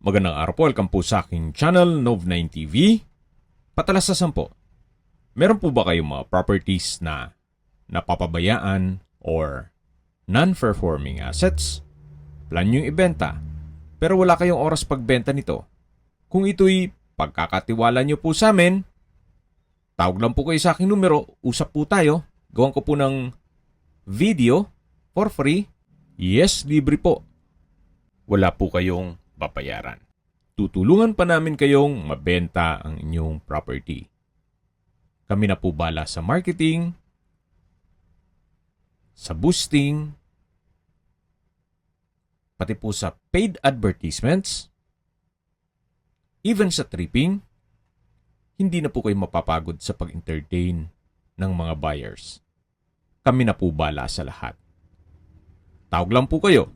Magandang araw po, welcome po sa aking channel, Nov9 TV. Patalasasan po, meron po ba kayong mga properties na napapabayaan or non-performing assets? Plan nyo ibenta, pero wala kayong oras pagbenta nito. Kung ito'y pagkakatiwala nyo po sa amin, tawag lang po kayo sa aking numero, usap po tayo, gawan ko po ng video for free. Yes, libre po. Wala po kayong babayaran. Tutulungan pa namin kayong mabenta ang inyong property. Kami na po bala sa marketing, sa boosting, pati po sa paid advertisements, even sa tripping. Hindi na po kayo mapapagod sa pag-entertain ng mga buyers. Kami na po bala sa lahat. Tawag lang po kayo.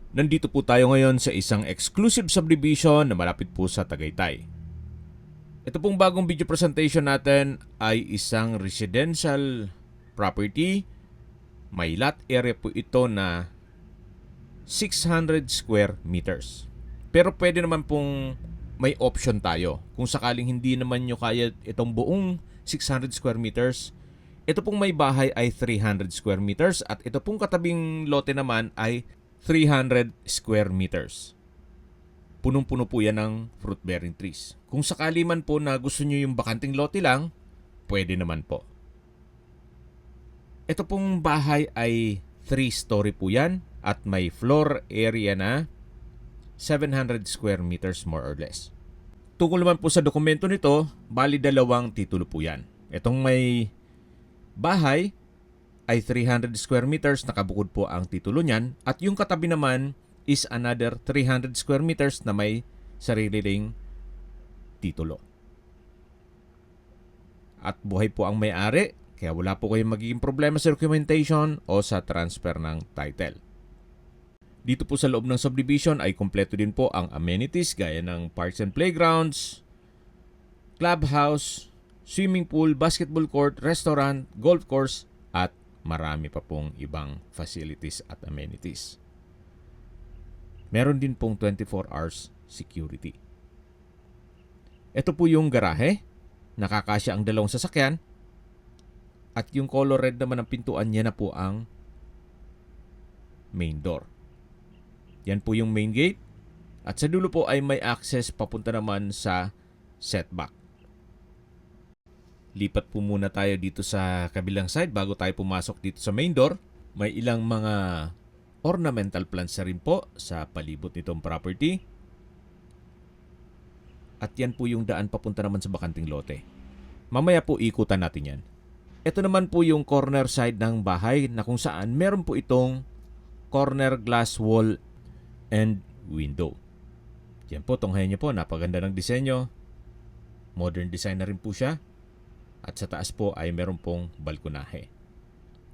Nandito po tayo ngayon sa isang exclusive subdivision na malapit po sa Tagaytay. Ito pong bagong video presentation natin ay isang residential property. May lot area po ito na 600 square meters. Pero pwede naman pong may option tayo. Kung sakaling hindi naman nyo kaya itong buong 600 square meters, ito pong may bahay ay 300 square meters at ito pong katabing lote naman ay 300 square meters. Punong-puno po yan ng fruit-bearing trees. Kung sakali man po na gusto nyo yung bakanting lote lang, pwede naman po. Ito pong bahay ay 3-story po yan at may floor area na 700 square meters more or less. Tungkol naman po sa dokumento nito, bali 2 titulo po yan. Itong may bahay ay 300 square meters, nakabukod po ang titulo niyan. At yung katabi naman is another 300 square meters na may sarili ring titulo. At buhay po ang may-ari, kaya wala po kayong magiging problema sa documentation o sa transfer ng title. Dito po sa loob ng subdivision ay kompleto din po ang amenities gaya ng parks and playgrounds, clubhouse, swimming pool, basketball court, restaurant, golf course, at marami pa pong ibang facilities at amenities. Meron din pong 24 hours security. Ito po yung garahe. Nakakasya ang 2 sasakyan. At yung color red naman ng pintuan niya na po ang main door. Yan po yung main gate. At sa dulo po ay may access papunta naman sa setback. Lipat po muna tayo dito sa kabilang side bago tayo pumasok dito sa main door. May ilang mga ornamental plants na rin po sa palibot nitong property. At yan po yung daan papunta naman sa bakanting lote. Mamaya po ikutan natin yan. Ito naman po yung corner side ng bahay na kung saan meron po itong corner glass wall and window. Yan po, tunghayan niyo po, napaganda ng disenyo. Modern design na rin po siya. At sa taas po ay meron pong balkonahe.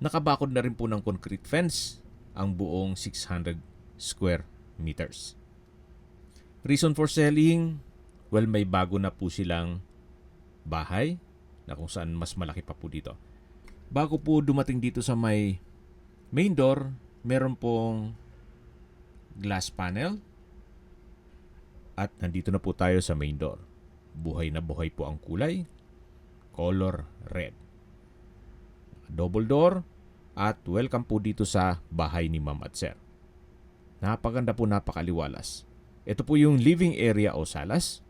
Nakabakod na rin po ng concrete fence ang buong 600 square meters. Reason for selling, well, may bago na po silang bahay na kung saan mas malaki pa po dito. Bago po dumating dito sa may main door, meron pong glass panel. At nandito na po tayo sa main door. Buhay na buhay po ang kulay. Color red. Double door at welcome po dito sa bahay ni Ma'am at Sir. Napaganda po, napakaliwalas. Ito po yung living area o salas.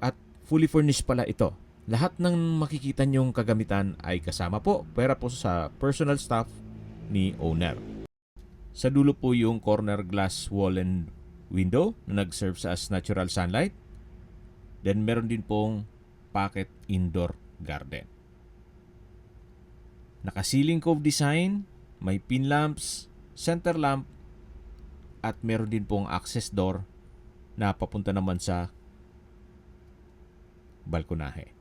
At fully furnished pala ito. Lahat ng makikita nyong kagamitan ay kasama po, pera po sa personal staff ni owner. Sa dulo po yung corner glass wall and window na nag-serve sa as natural sunlight. Then meron din pong pocket indoor garden. Naka-ceiling cove design, may pin lamps, center lamp, at meron din pong access door na papunta naman sa balkonahe.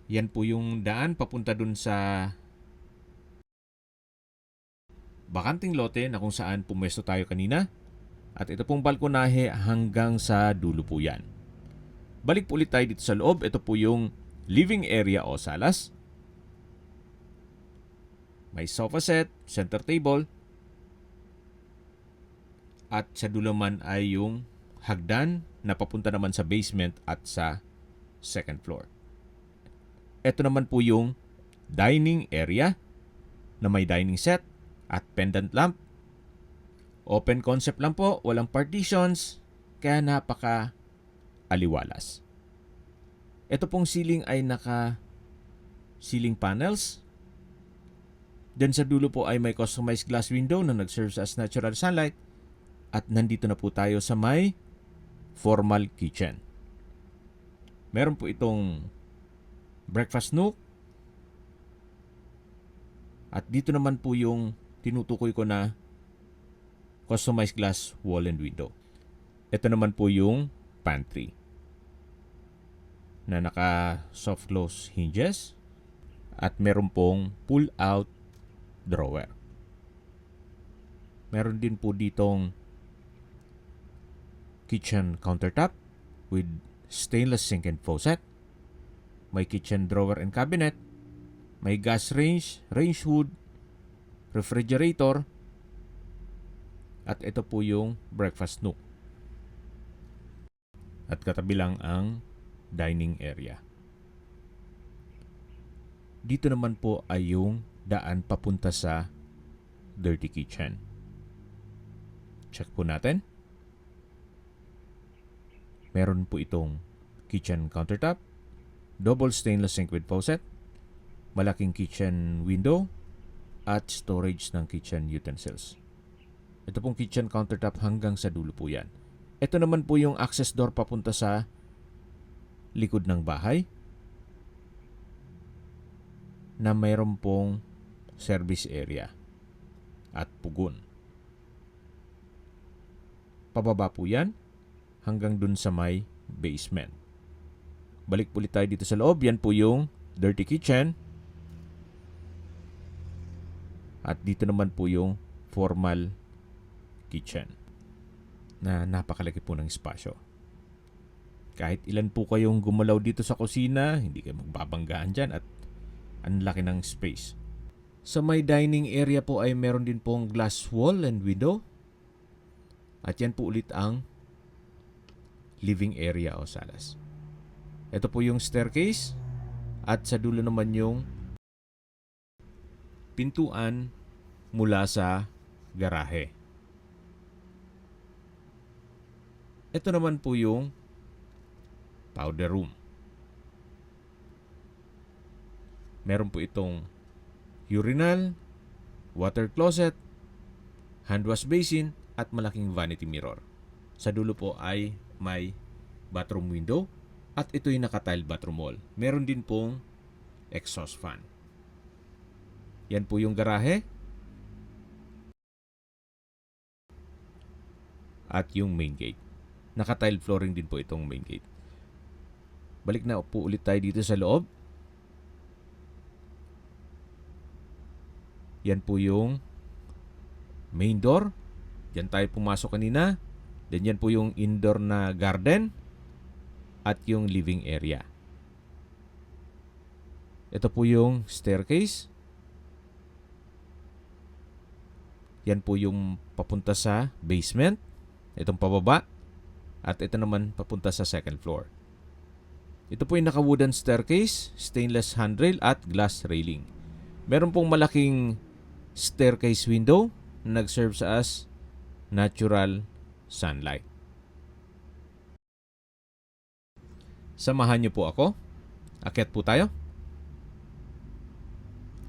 Yan po yung daan papunta dun sa bakanting lote na kung saan pumwesto tayo kanina. At ito pong balkonahe hanggang sa dulo po yan. Balik po ulit tayo dito sa loob. Ito po yung living area o salas. May sofa set, center table. At sa dulo man ay yung hagdan na papunta naman sa basement at sa second floor. Ito naman po yung dining area na may dining set at pendant lamp. Open concept lang po, walang partitions, kaya napaka aliwalas. Ito pong ceiling ay naka ceiling panels. Then sa dulo po ay may customized glass window na nag-serves as natural sunlight. At nandito na po tayo sa may formal kitchen. Meron po itong breakfast nook. At dito naman po yung tinutukoy ko na customized glass wall and window. Ito naman po yung pantry na naka soft close hinges at meron pong pull out drawer. Meron din po ditong kitchen countertop with stainless sink and faucet. May kitchen drawer and cabinet. May gas range, range hood, refrigerator. At ito po yung breakfast nook. At katabi lang ang dining area. Dito naman po ay yung daan papunta sa dirty kitchen. Check po natin. Meron po itong kitchen countertop, double stainless sink with faucet, malaking kitchen window, at storage ng kitchen utensils. Ito pong kitchen countertop hanggang sa dulo po yan. Ito naman po yung access door papunta sa likod ng bahay na mayroon pong service area at pugon. Pababa po yan hanggang dun sa may basement. Balik ulit tayo dito sa loob. Yan po yung dirty kitchen. At dito naman po yung formal kitchen na napakalaki po ng espasyo. Kahit ilan po kayong gumalaw dito sa kusina, hindi kayo magbabanggaan dyan at ang laki ng space. Sa may dining area po ay meron din pong glass wall and window. At yan po ulit ang living area o salas. Ito po yung staircase at sa dulo naman yung pintuan mula sa garahe. Ito naman po yung powder room. Meron po itong urinal, water closet, hand wash basin at malaking vanity mirror. Sa dulo po ay may bathroom window at ito'y naka-tile bathroom wall. Meron din pong exhaust fan. Yan po yung garahe. At yung main gate. Naka-tile flooring din po itong main gate. Balik na po ulit tayo dito sa loob. Yan po yung main door. Diyan tayo pumasok kanina. Then yan po yung indoor na garden at yung living area. Ito po yung staircase. Yan po yung papunta sa basement. Itong pababa. At ito naman papunta sa second floor. Ito po yung naka-wooden staircase, stainless handrail at glass railing. Meron pong malaking staircase window na nag-serve as natural sunlight. Samahan niyo po ako. Akyat po tayo.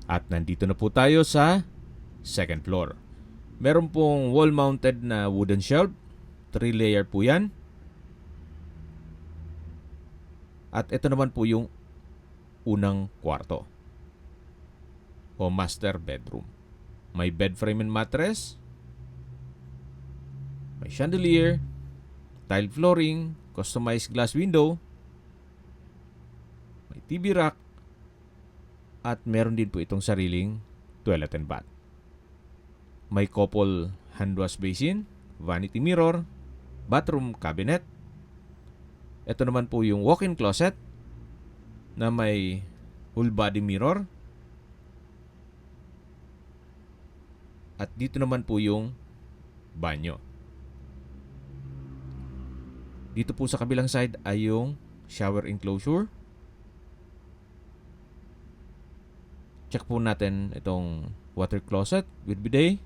At nandito na po tayo sa second floor. Meron pong wall-mounted na wooden shelf. 3-layer po yan. At ito naman po yung unang kwarto o master bedroom. May bed frame and mattress. May chandelier, tile flooring, customized glass window, may TV rack, at meron din po itong sariling toilet and bath. May couple hand wash basin, vanity mirror, bathroom cabinet. Ito naman po yung walk-in closet na may full body mirror. At dito naman po yung banyo. Dito po sa kabilang side ay yung shower enclosure. Check po natin itong water closet with bidet.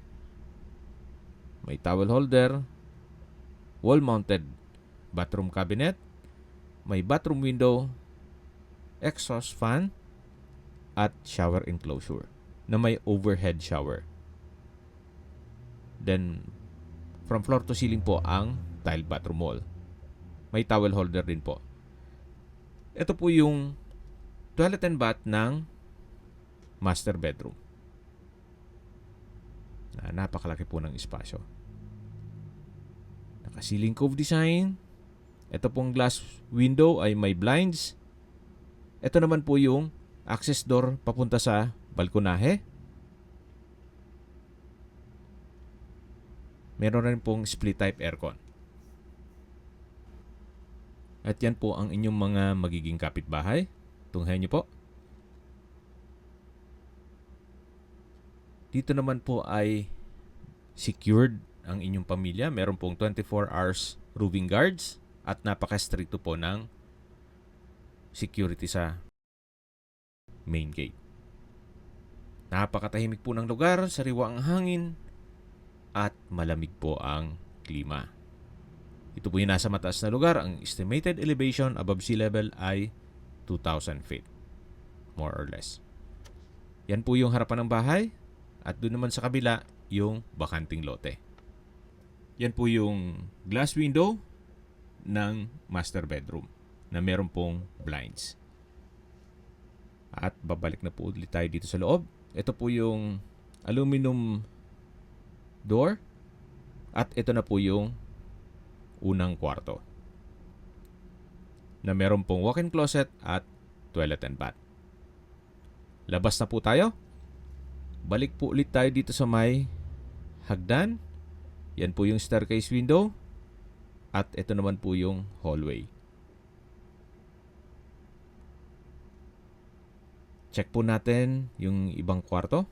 May towel holder, wall-mounted bathroom cabinet, may bathroom window, exhaust fan, at shower enclosure na may overhead shower. Then, from floor to ceiling po ang tile bathroom wall. May towel holder din po. Ito po yung toilet and bath ng master bedroom. Napakalaki po ng espasyo. Naka-ceiling cove design. Ito pong glass window ay may blinds. Ito naman po yung access door papunta sa balkonahe. Meron rin pong split type aircon. At yan po ang inyong mga magiging kapitbahay. Tunghayan nyo po. Dito naman po ay secured ang inyong pamilya. Meron pong 24 hours roving guards at napaka-stricto po ng security sa main gate. Napakatahimik po ng lugar, sariwa ang hangin, at malamig po ang klima. Ito po yung nasa mataas na lugar. Ang estimated elevation above sea level ay 2,000 feet. More or less. Yan po yung harapan ng bahay. At doon naman sa kabila, yung bakanting lote. Yan po yung glass window ng master bedroom na meron pong blinds. At babalik na po ulit tayo dito sa loob. Ito po yung aluminum door. At ito na po yung unang kwarto na meron pong walk-in closet at toilet and bath. Labas na po tayo. Balik po ulit tayo dito sa may hagdan. Yan po yung staircase window. At ito naman po yung hallway. Check po natin yung ibang kwarto.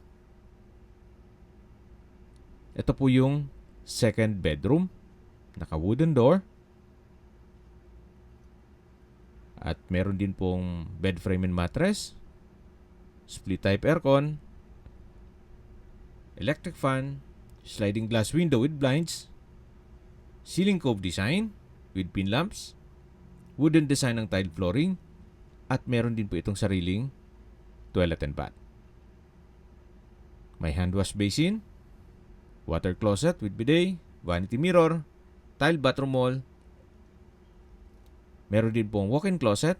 Ito po yung second bedroom. Naka-wooden door. At meron din pong bed frame and mattress. Split type aircon. Electric fan. Sliding glass window with blinds. Ceiling cove design with pin lamps. Wooden design ng tile flooring. At meron din po itong sariling toilet and bath. May hand wash basin. Water closet with bidet. Vanity mirror. Tile bathroom wall. Meron din pong walk-in closet.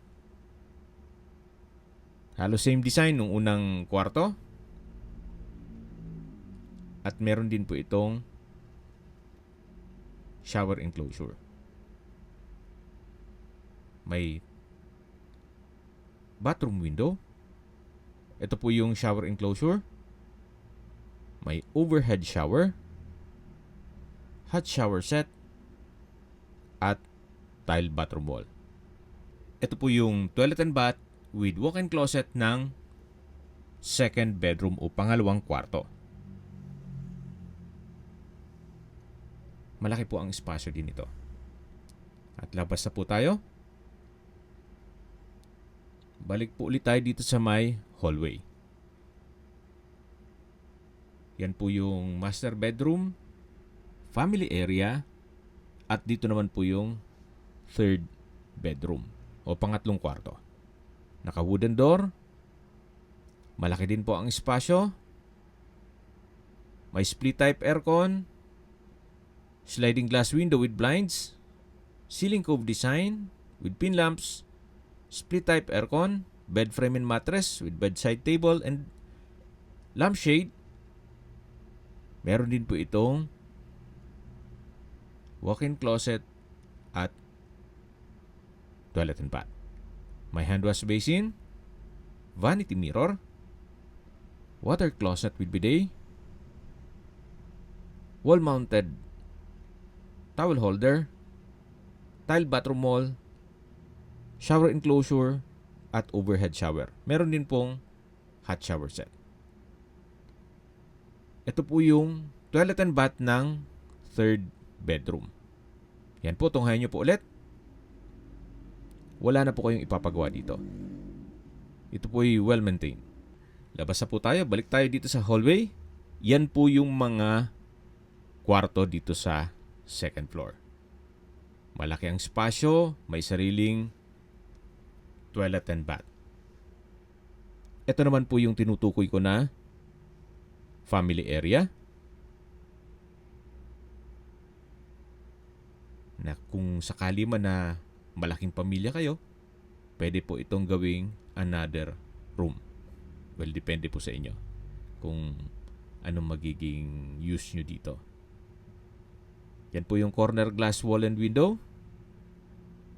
Halos same design nung unang kwarto. At meron din po itong shower enclosure. May bathroom window. Ito po yung shower enclosure. May overhead shower. Hot shower set. At tile bathroom wall. Ito po yung toilet and bath with walk-in closet ng second bedroom o pangalawang kwarto. Malaki po ang espasyo din ito. At labas na po tayo. Balik po ulit tayo dito sa may hallway. Yan po yung master bedroom, family area, at dito naman po yung third bedroom o pangatlong kwarto. Naka-wooden door. Malaki din po ang espasyo. May split type aircon. Sliding glass window with blinds. Ceiling cove design with pin lamps. Split type aircon. Bed frame and mattress with bedside table and lampshade. Meron din po itong walk-in closet at toilet and bath. May hand wash basin, vanity mirror, water closet with bidet, wall-mounted towel holder, tile bathroom wall, shower enclosure, at overhead shower. Meron din pong hot shower set. Ito po yung toilet and bath ng third bedroom. Yan po, tunghayan nyo po ulit. Wala na po kayong ipapagawa dito. Ito po ay well-maintained. Labas na po tayo. Balik tayo dito sa hallway. Yan po yung mga kwarto dito sa second floor. Malaki ang spasyo. May sariling toilet and bath. Ito naman po yung tinutukoy ko na family area. Na kung sakali man na malaking pamilya kayo, pwede po itong gawing another room. Well, depende po sa inyo kung anong magiging use nyo dito. Yan po yung corner glass wall and window.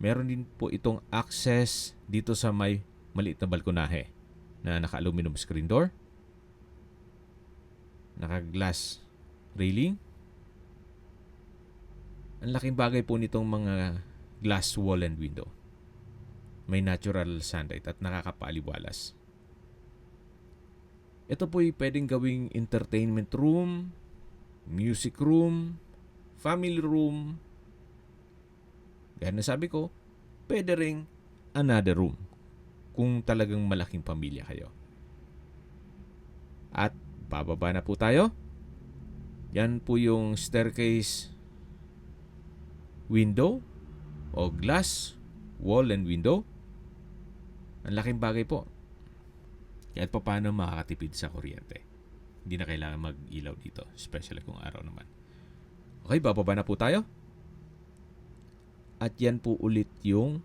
Meron din po itong access dito sa may maliit na balkonahe na naka-aluminum screen door. Naka-glass railing. Ang laking bagay po nitong mga glass wall and window. May natural sunlight at nakakapaliwalas. Ito po ay pwedeng gawing entertainment room, music room, family room. Gaya na sabi ko, pwede ring another room kung talagang malaking pamilya kayo. At bababa na po tayo. Yan po yung staircase window o glass wall and window. Ang laking bagay po. Kahit pa paano makakatipid sa kuryente. Hindi na kailangan mag-ilaw dito, especially kung araw naman. Okay, bababa na po tayo. At yan po ulit yung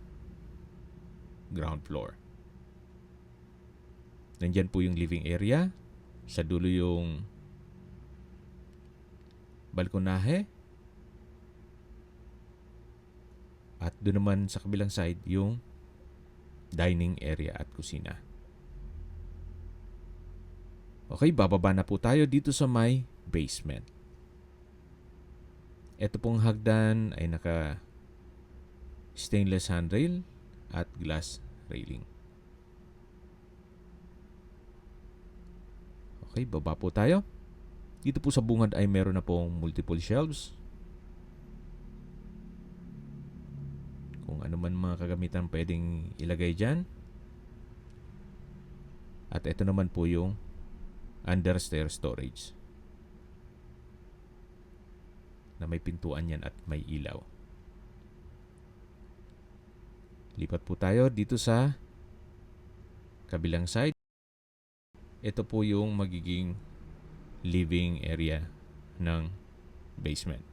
ground floor. Nandyan po yung living area. Sa dulo yung balkonahe. At doon naman sa kabilang side yung dining area at kusina. Okay, bababa na po tayo dito sa may basement. Ito pong hagdan ay naka stainless handrail at glass railing. Okay, baba po tayo. Dito po sa bungad ay meron na pong multiple shelves. Kung ano man mga kagamitan pwedeng ilagay dyan. At ito naman po yung understair storage. Na may pintuan yan at may ilaw. Lipat po tayo dito sa kabilang side. Ito po yung magiging living area ng basement.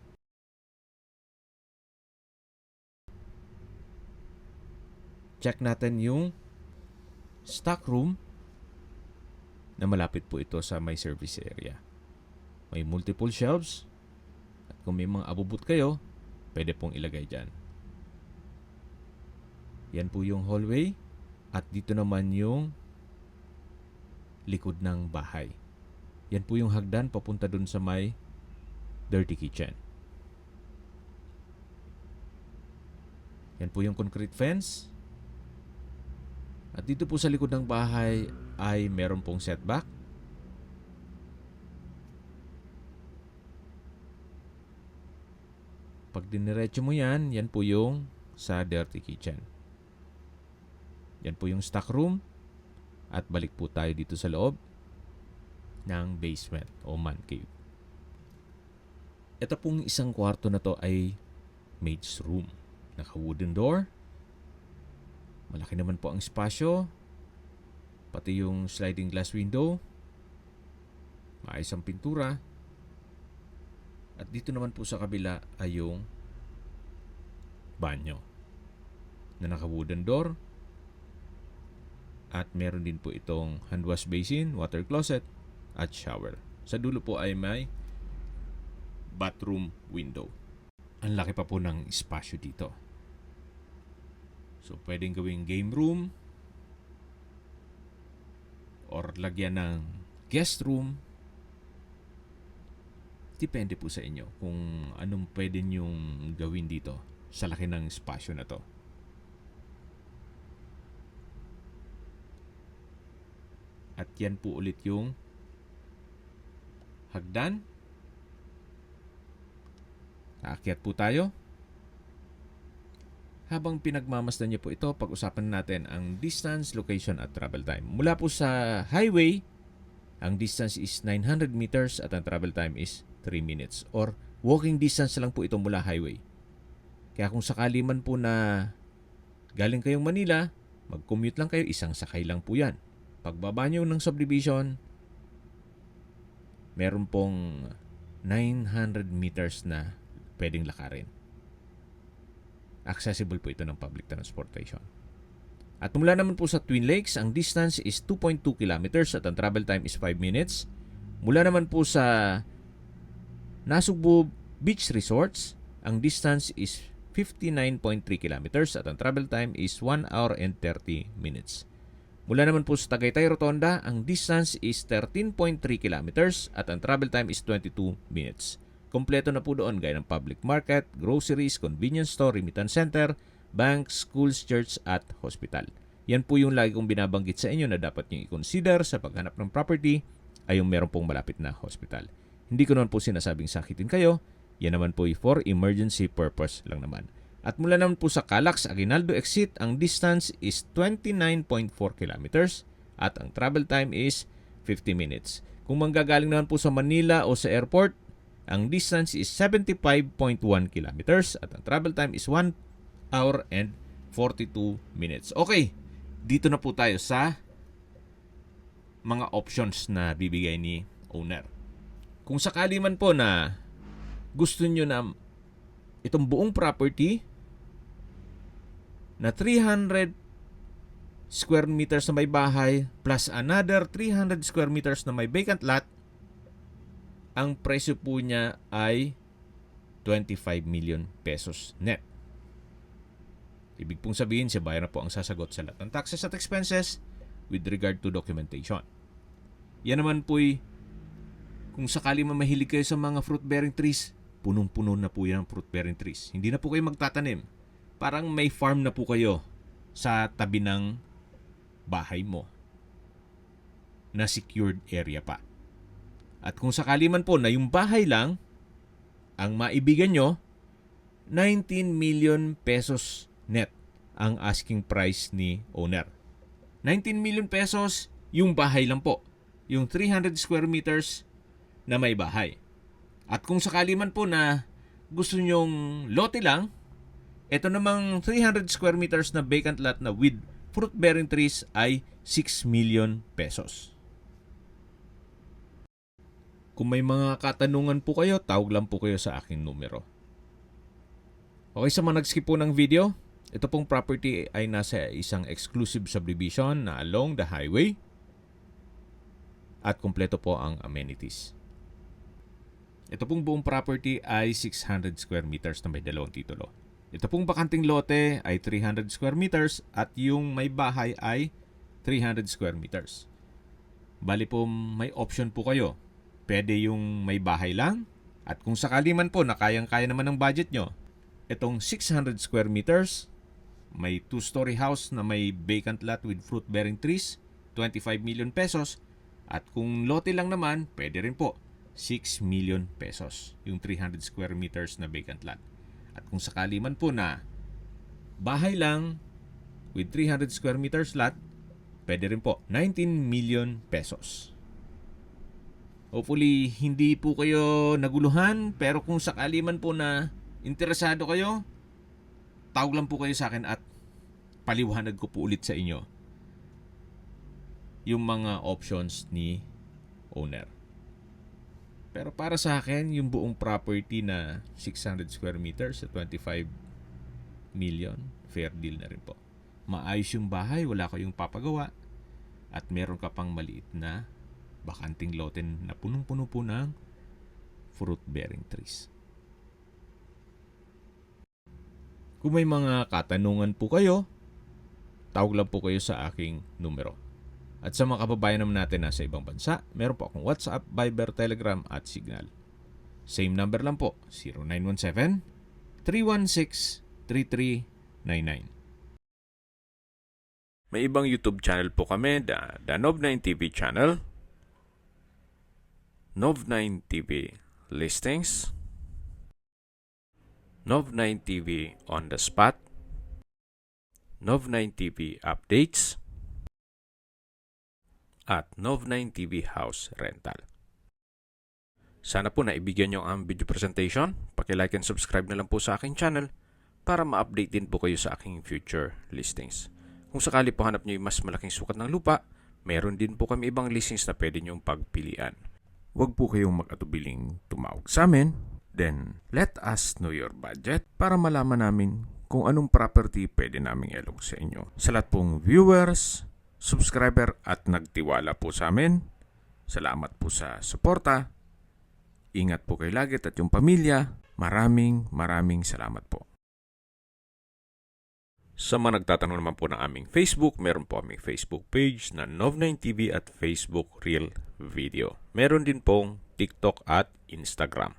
Check natin yung stock room na malapit po ito sa may service area. May multiple shelves at kung may mga abubot kayo, pwede pong ilagay dyan. Yan po yung hallway at dito naman yung likod ng bahay. Yan po yung hagdan papunta dun sa may dirty kitchen. Yan po yung concrete fence. At dito po sa likod ng bahay ay meron pong setback. Pag diniretso mo yan, yan po yung sa dirty kitchen. Yan po yung stock room. At balik po tayo dito sa loob ng basement o man cave. Ito pong isang kwarto na to ay maid's room. Naka-wooden door. Malaki naman po ang espasyo. Pati yung sliding glass window. Maayos ang pintura. At dito naman po sa kabila ay yung banyo na naka-wooden door. At meron din po itong hand wash basin, water closet, at shower. Sa dulo po ay may bathroom window. Ang laki pa po ng espasyo dito. So, pwedeng gawing game room or lagyan ng guest room. Depende po sa inyo kung anong pwede nyong gawin dito sa laki ng espasyo na to. At yan po ulit yung hagdan. Aakyat po tayo. Habang pinagmamasdan niyo po ito, pag-usapan natin ang distance, location at travel time. Mula po sa highway, ang distance is 900 meters at ang travel time is 3 minutes. Or walking distance lang po ito mula highway. Kaya kung sakali man po na galing kayong Manila, mag-commute lang kayo, isang sakay lang po yan. Pagbaba nyo ng subdivision, meron pong 900 meters na pwedeng lakarin. Accessible po ito ng public transportation. At mula naman po sa Twin Lakes, ang distance is 2.2 kilometers at ang travel time is 5 minutes. Mula naman po sa Nasugbu Beach Resorts, ang distance is 59.3 kilometers at ang travel time is 1 hour and 30 minutes. Mula naman po sa Tagaytay Rotonda, ang distance is 13.3 kilometers at ang travel time is 22 minutes. Kompleto na po doon gaya ng public market, groceries, convenience store, remittance center, banks, schools, church at hospital. Yan po yung lagi kong binabanggit sa inyo na dapat nyo i-consider sa paghanap ng property ay yung meron pong malapit na hospital. Hindi ko naman po sinasabing sakitin kayo, yan naman po for emergency purpose lang naman. At mula naman po sa Calax Aguinaldo exit, ang distance is 29.4 kilometers at ang travel time is 50 minutes. Kung manggagaling naman po sa Manila o sa airport, ang distance is 75.1 kilometers at ang travel time is 1 hour and 42 minutes. Okay, dito na po tayo sa mga options na bibigay ni owner. Kung sakali man po na gusto nyo na itong buong property na 300 square meters na may bahay plus another 300 square meters na may vacant lot, ang presyo po niya ay 25 million pesos net. Ibig pong sabihin, si buyer na po ang sasagot sa lahat ng taxes at expenses with regard to documentation. Yan naman po'y kung sakali man mahilig kayo sa mga fruit-bearing trees, punong-puno na po yan ang fruit-bearing trees. Hindi na po kayo magtatanim. Parang may farm na po kayo sa tabi ng bahay mo na secured area pa. At kung sakali man po na yung bahay lang ang maibigan nyo, 19 million pesos net ang asking price ni owner. 19 million pesos yung bahay lang po. Yung 300 square meters na may bahay. At kung sakali man po na gusto nyong lote lang, ito namang 300 square meters na vacant lot na with fruit-bearing trees ay 6 million pesos. Kung may mga katanungan po kayo, tawag lang po kayo sa aking numero. Okay, sa mga nag-skip po ng video, ito pong property ay nasa isang exclusive subdivision na along the highway at kumpleto po ang amenities. Ito pong buong property ay 600 square meters na may dalawang titulo. Ito pong bakanting lote ay 300 square meters at yung may bahay ay 300 square meters. Bali po may option po kayo. Pwede yung may bahay lang at kung sakali man po na kayang-kaya naman ng budget nyo, itong 600 square meters, may 2-story house na may vacant lot with fruit-bearing trees, 25 million pesos. At kung lote lang naman, pwede rin po, 6 million pesos yung 300 square meters na vacant lot. At kung sakali man po na bahay lang with 300 square meters lot, pwede rin po, 19 million pesos. Hopefully, hindi po kayo naguluhan, pero kung sakali man po na interesado kayo, tawag lang po kayo sa akin at paliwanag ko po ulit sa inyo yung mga options ni owner. Pero para sa akin, yung buong property na 600 square meters sa 25 million, fair deal na rin po. Maayos yung bahay, wala kayong papagawa, at meron ka pang maliit na bakanting lote na punong-puno po ng fruit-bearing trees. Kung may mga katanungan po kayo, tawag lang po kayo sa aking numero. At sa mga kababayan naman natin na sa ibang bansa, meron po akong WhatsApp, Viber, Telegram at Signal. Same number lang po, 0917-316-3399. May ibang YouTube channel po kami, the Nov9 TV channel, Nov9 TV Listings, Nov9 TV On The Spot, Nov9 TV Updates, at Nov9 TV House Rental. Sana po naibigyan nyo ang video presentation. Paki-like and subscribe na lang po sa aking channel para ma-update din po kayo sa aking future listings. Kung sakali po hanap nyo yung mas malaking sukat ng lupa, meron din po kami ibang listings na pwede nyong pagpilian. Huwag po kayong mag-atubiling tumawag sa amin. Then, let us know your budget para malaman namin kung anong property pwede naming ilog sa inyo. Sa lahat pong viewers, subscriber at nagtiwala po sa amin, salamat po sa suporta. Ingat po kayo lagi at yung pamilya. Maraming salamat po. Sa mga nagtatanong naman po ng aming Facebook, meron po aming Facebook page na Nov9 TV at Facebook Real Video. Meron din pong TikTok at Instagram.